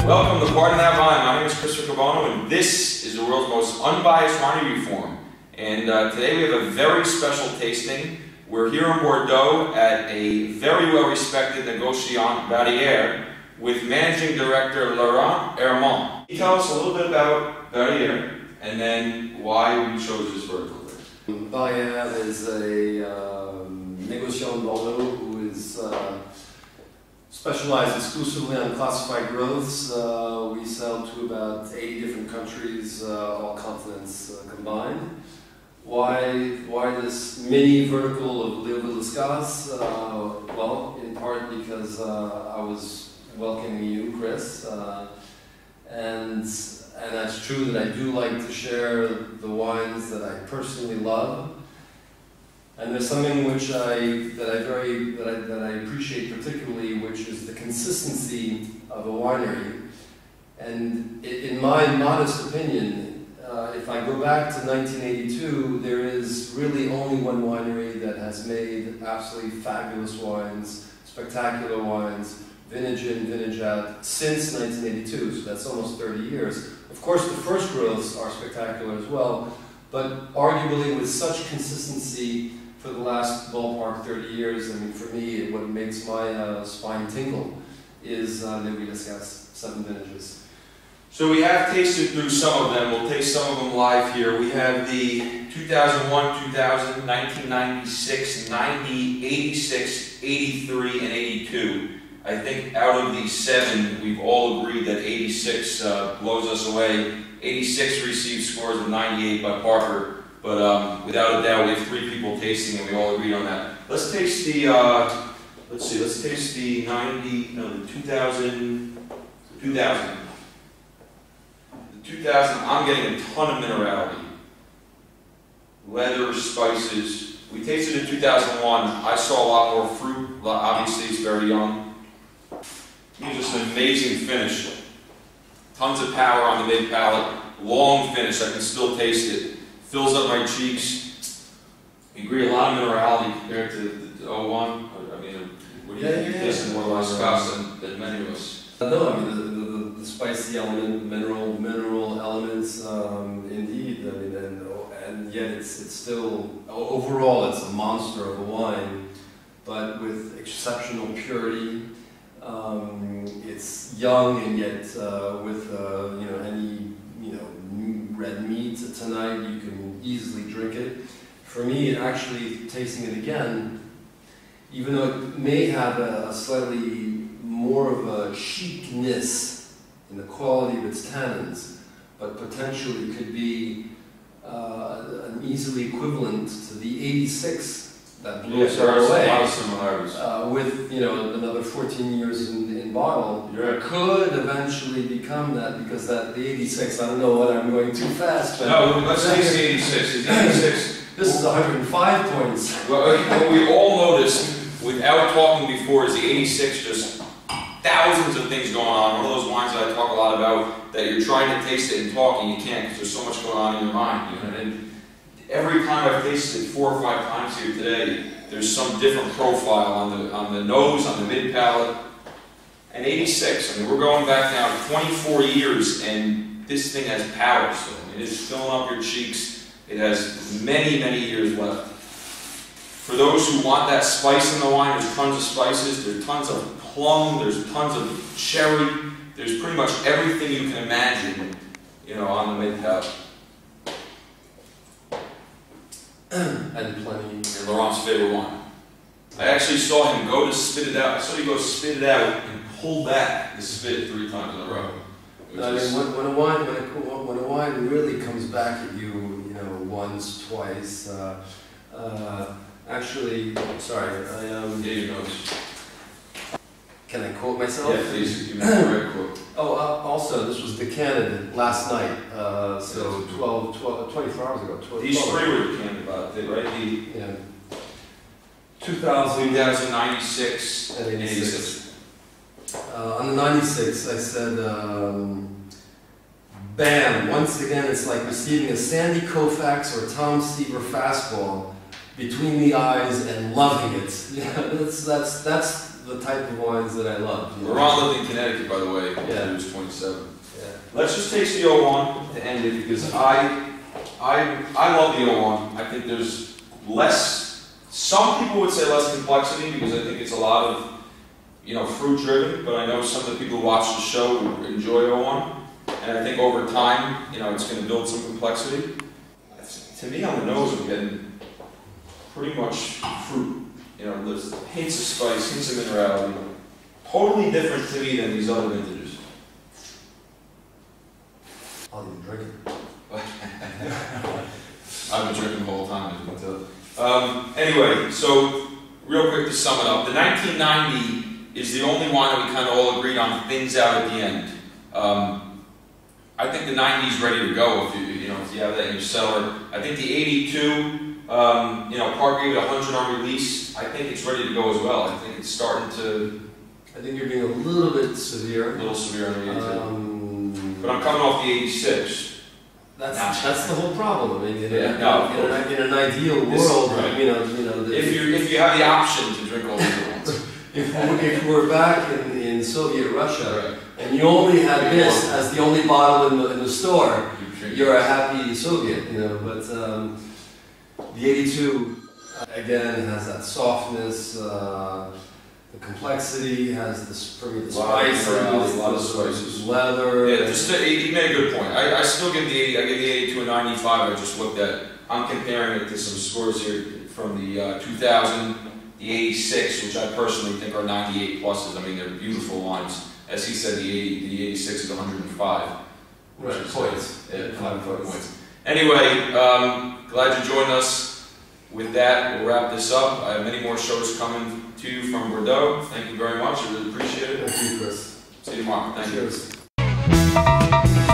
Welcome to Pardon That Vine. My name is Chris Riccobono, and this is the world's most unbiased winery forum. And today we have a very special tasting. We're here in Bordeaux at a very well-respected negociant, Barriere, with Managing Director Laurent Herman. Can you tell us a little bit about Barriere, and then why we chose this vertical? Barriere is a negociant in Bordeaux who is specialized exclusively on classified growths. We sell to about 80 different countries, all continents combined. Why this mini vertical of Léoville Las Cases? Well, in part because I was welcoming you, Chris, and that's true that I do like to share the wines that I personally love. And there's something which that I appreciate particularly, which is the consistency of a winery. And in my modest opinion, if I go back to 1982, there is really only one winery that has made absolutely fabulous wines, spectacular wines, vintage in, vintage out, since 1982, so that's almost 30 years. Of course, the first growths are spectacular as well, but arguably with such consistency for the last ballpark 30 years, I mean, for me, what makes my spine tingle is Léoville Las Cases, 7 vintages. So we have tasted through some of them. We'll taste some of them live here. We have the 2001, 2000, 1996, 90, 86, 83, and 82. I think out of these 7, we've all agreed that 86 blows us away. 86 received scores of 98 by Parker. But without a doubt, we have 3 people tasting, and we all agreed on that. Let's taste the, let's taste the 2000. The 2000, I'm getting a ton of minerality. Leather, spices. We tasted in 2001. I saw a lot more fruit. Obviously, it's very young. Just an amazing finish. Tons of power on the mid palate. Long finish. I can still taste it. Fills up my cheeks. I agree, a lot of minerality compared to the 01. I mean, what do you think? This is more Las Cases than many of us. No, I mean the spicy element, mineral elements, indeed. I mean, and yet it's still overall it's a monster of a wine, but with exceptional purity. It's young, and yet with any red meat tonight, you can easily drink it. For me, actually tasting it again, even though it may have a slightly more of a chicness in the quality of its tannins, but potentially could be an easily equivalent to the 86 that blew us away. A lot of similarities. With another 14 years in bottle, could eventually become that, because the 86. I don't know whether I'm going too fast. But no, let's taste the 86. Is the 86? This is 105 points. Well, what we all noticed without talking before is the 86 just thousands of things going on. One of those wines that I talk a lot about, that you're trying to taste it and talk and you can't because there's so much going on in your mind. And every time I've tasted it 4 or 5 times here today, there's some different profile on the nose, on the mid palate. And 86, I mean, we're going back now 24 years, and this thing has power still. It is filling up your cheeks. It has many, many years left. For those who want that spice in the wine, there's tons of spices. There's tons of plum. There's tons of cherry. There's pretty much everything you can imagine, on the mid palate. And plenty. And Laurent's favorite wine. I actually saw him go to spit it out. I saw you go spit it out and pull back the spit 3 times in a row. I mean, when a wine really comes back at you, once, twice. Actually, sorry, Yeah, you know. Can I quote myself? Yeah, please. Give me the right quote. Oh, also, this was decanted last night, so 24 hours ago. These 3 were decanted, right? Yeah. 2096 and 86. On the 96, I said, bam, once again it's like receiving a Sandy Koufax or Tom Seaver fastball between the eyes and loving it. That's the type of wines that I love. You know? Ron lived in Connecticut, by the way. Yeah. He was 27. Yeah. Let's just taste the 01 to end it, because I love the 01. I think there's less, some people would say less complexity, because I think it's a lot of, you know, fruit driven, but I know some of the people who watch the show enjoy 01. And I think over time, you know, it's going to build some complexity. To me, on the nose, I'm getting pretty much fruit. You know, there's hints of spice, hints of minerality. Totally different to me than these other vintages. I'll even drink it. I've been drinking the whole time, as you can tell. Anyway, so real quick to sum it up, the 1990 is the only wine that we kind of all agreed on things out at the end. I think the 90 is ready to go if you have that in your cellar. I think the 82, you know, Park gave it 100 on release. I think it's ready to go as well. I think it's starting to. I think you're being a little bit severe. A little severe on the 82. But I'm coming off the 86. That's the whole problem. I mean, in an ideal This, world, right. you know, if you have the option to drink all these ones. if we're back in Soviet Russia, Right. and you only had this as the only bottle in the store, you're a happy Soviet, you know. But the 82 again has that softness, the complexity, has this for me the spice, a lot of spices, leather. Yeah, he made a good point. I still give the 80. I give the 82 a 95. I just looked at. I'm comparing it to some scores here from the 2000, the 86, which I personally think are 98 pluses. I mean, they're beautiful wines. As he said, the 86 is 105. Right, points. Yeah, 5 points. Anyway, glad you joined us. With that, we'll wrap this up. I have many more shows coming to you from Bordeaux. Thank you very much. I really appreciate it. Thank you, Chris. See you tomorrow. Thank Cheers. you.